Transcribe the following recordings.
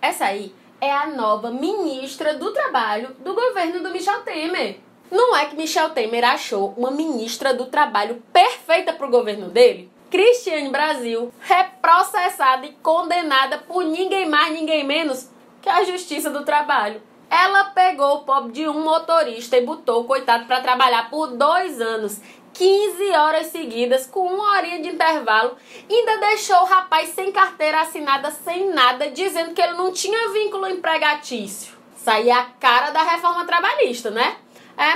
Essa aí é a nova ministra do Trabalho do governo do Michel Temer. Não é que Michel Temer achou uma ministra do Trabalho perfeita para o governo dele? Cristiane Brasil é processada e condenada por ninguém mais, ninguém menos que a Justiça do Trabalho. Ela pegou o pobre de um motorista e botou o coitado para trabalhar por 2 anos, 15 horas seguidas, com 1 horinha de intervalo, e ainda deixou o rapaz sem carteira assinada, sem nada, dizendo que ele não tinha vínculo empregatício. Isso aí é a cara da reforma trabalhista, né?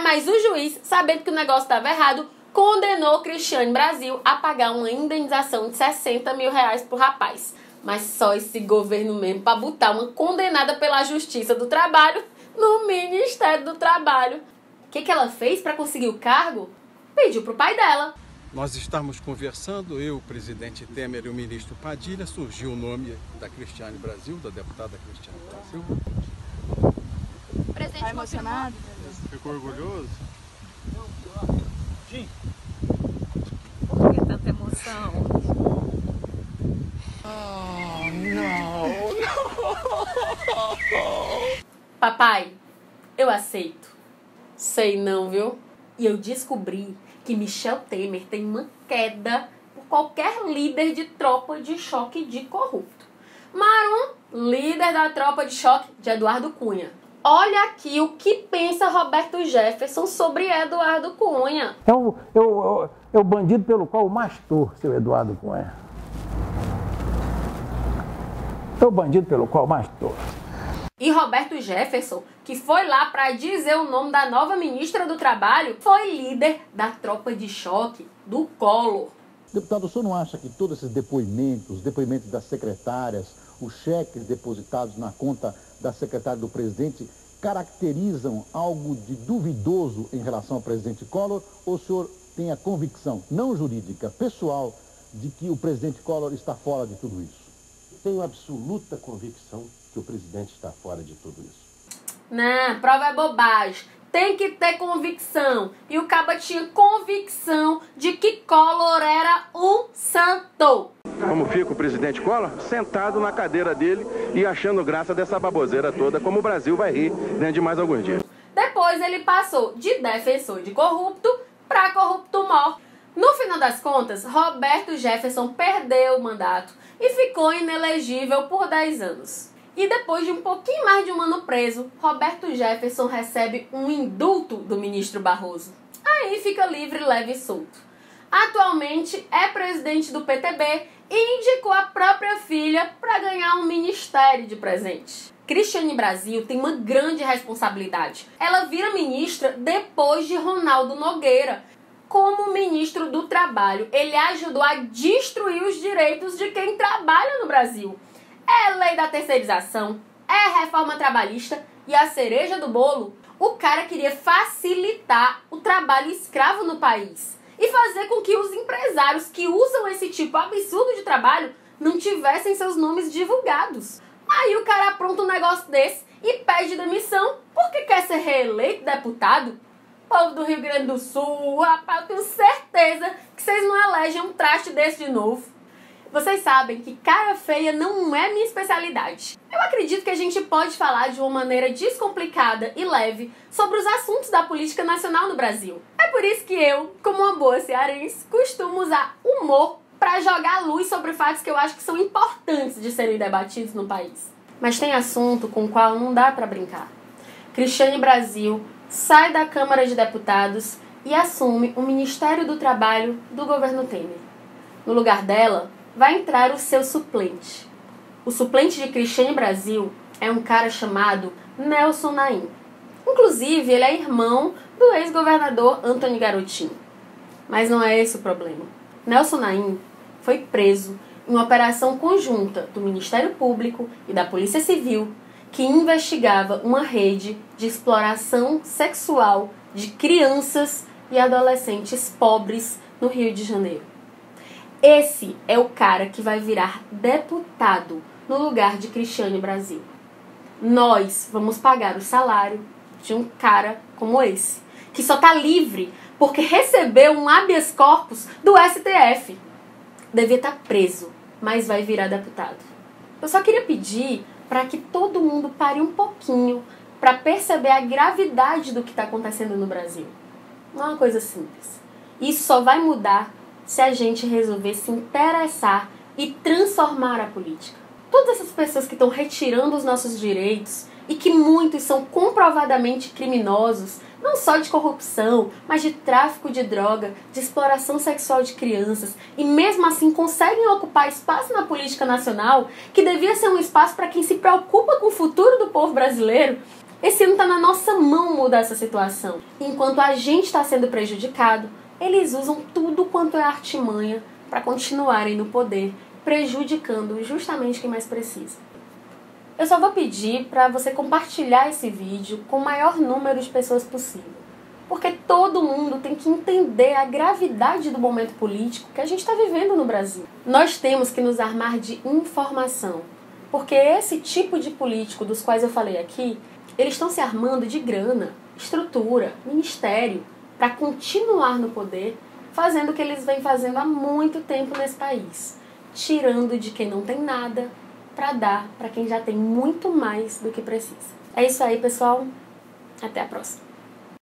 Mas o juiz, sabendo que o negócio estava errado, condenou Cristiane Brasil a pagar uma indenização de 60 mil reais pro rapaz. Mas só esse governo mesmo para botar uma condenada pela Justiça do Trabalho no Ministério do Trabalho. O que ela fez para conseguir o cargo? Pediu pro pai dela. Nós estamos conversando, eu, o presidente Temer e o ministro Padilha, surgiu o nome da Cristiane Brasil, da deputada Cristiane Brasil. Presidente, tá emocionado? Ficou orgulhoso? Sim. Por que tanta emoção? Oh, não. Papai, eu aceito. Sei não, viu? E eu descobri que Michel Temer tem uma queda por qualquer líder de tropa de choque de corrupto. Marum, líder da tropa de choque de Eduardo Cunha. Olha aqui o que pensa Roberto Jefferson sobre Eduardo Cunha. É o bandido pelo qual eu mais torço, seu Eduardo Cunha. É o bandido pelo qual eu mais torço. E Roberto Jefferson, que foi lá para dizer o nome da nova ministra do Trabalho, foi líder da tropa de choque do Collor. Deputado, o senhor não acha que todos esses depoimentos, os depoimentos das secretárias, os cheques depositados na conta da secretária do presidente, caracterizam algo de duvidoso em relação ao presidente Collor? Ou o senhor tem a convicção, não jurídica, pessoal, de que o presidente Collor está fora de tudo isso? Tenho absoluta convicção que o presidente está fora de tudo isso. Não, prova é bobagem. Tem que ter convicção. E o caba tinha convicção de que Collor era um santo. Como fica o presidente Collor? Sentado na cadeira dele e achando graça dessa baboseira toda, como o Brasil vai rir dentro de mais alguns dias. Depois ele passou de defensor de corrupto para corrupto mor. No final das contas, Roberto Jefferson perdeu o mandato e ficou inelegível por 10 anos. E depois de um pouquinho mais de um ano preso, Roberto Jefferson recebe um indulto do ministro Barroso. Aí fica livre, leve e solto. Atualmente é presidente do PTB e indicou a própria filha para ganhar um ministério de presente. Cristiane Brasil tem uma grande responsabilidade. Ela vira ministra depois de Ronaldo Nogueira. Como ministro do Trabalho, ele ajudou a destruir os direitos de quem trabalha no Brasil. É lei da terceirização, é reforma trabalhista e a cereja do bolo, o cara queria facilitar o trabalho escravo no país e fazer com que os empresários que usam esse tipo absurdo de trabalho não tivessem seus nomes divulgados. Aí o cara apronta um negócio desse e pede demissão porque quer ser reeleito deputado. Povo do Rio Grande do Sul, rapaz, eu tenho certeza que vocês não elegem um traste desse de novo. Vocês sabem que cara feia não é minha especialidade. Eu acredito que a gente pode falar de uma maneira descomplicada e leve sobre os assuntos da política nacional no Brasil. É por isso que eu, como uma boa cearense, costumo usar humor para jogar luz sobre fatos que eu acho que são importantes de serem debatidos no país. Mas tem assunto com o qual não dá para brincar. Cristiane Brasil sai da Câmara de Deputados e assume o Ministério do Trabalho do governo Temer. No lugar dela, vai entrar o seu suplente. O suplente de Cristiane Brasil é um cara chamado Nelson Naim. Inclusive, ele é irmão do ex-governador Antony Garotinho. Mas não é esse o problema. Nelson Naim foi preso em uma operação conjunta do Ministério Público e da Polícia Civil que investigava uma rede de exploração sexual de crianças e adolescentes pobres no Rio de Janeiro. Esse é o cara que vai virar deputado no lugar de Cristiane Brasil. Nós vamos pagar o salário de um cara como esse, que só tá livre porque recebeu um habeas corpus do STF. Devia estar preso, mas vai virar deputado. Eu só queria pedir para que todo mundo pare um pouquinho para perceber a gravidade do que está acontecendo no Brasil. Não é uma coisa simples. Isso só vai mudar se a gente resolver se interessar e transformar a política. Todas essas pessoas que estão retirando os nossos direitos e que muitos são comprovadamente criminosos, não só de corrupção, mas de tráfico de droga, de exploração sexual de crianças, e mesmo assim conseguem ocupar espaço na política nacional, que devia ser um espaço para quem se preocupa com o futuro do povo brasileiro. Esse ano está na nossa mão mudar essa situação. Enquanto a gente está sendo prejudicado, eles usam tudo quanto é artimanha para continuarem no poder, prejudicando justamente quem mais precisa. Eu só vou pedir para você compartilhar esse vídeo com o maior número de pessoas possível. Porque todo mundo tem que entender a gravidade do momento político que a gente está vivendo no Brasil. Nós temos que nos armar de informação. Porque esse tipo de político dos quais eu falei aqui, eles estão se armando de grana, estrutura, ministério, para continuar no poder, fazendo o que eles vêm fazendo há muito tempo nesse país. Tirando de quem não tem nada, para dar para quem já tem muito mais do que precisa. É isso aí, pessoal. Até a próxima.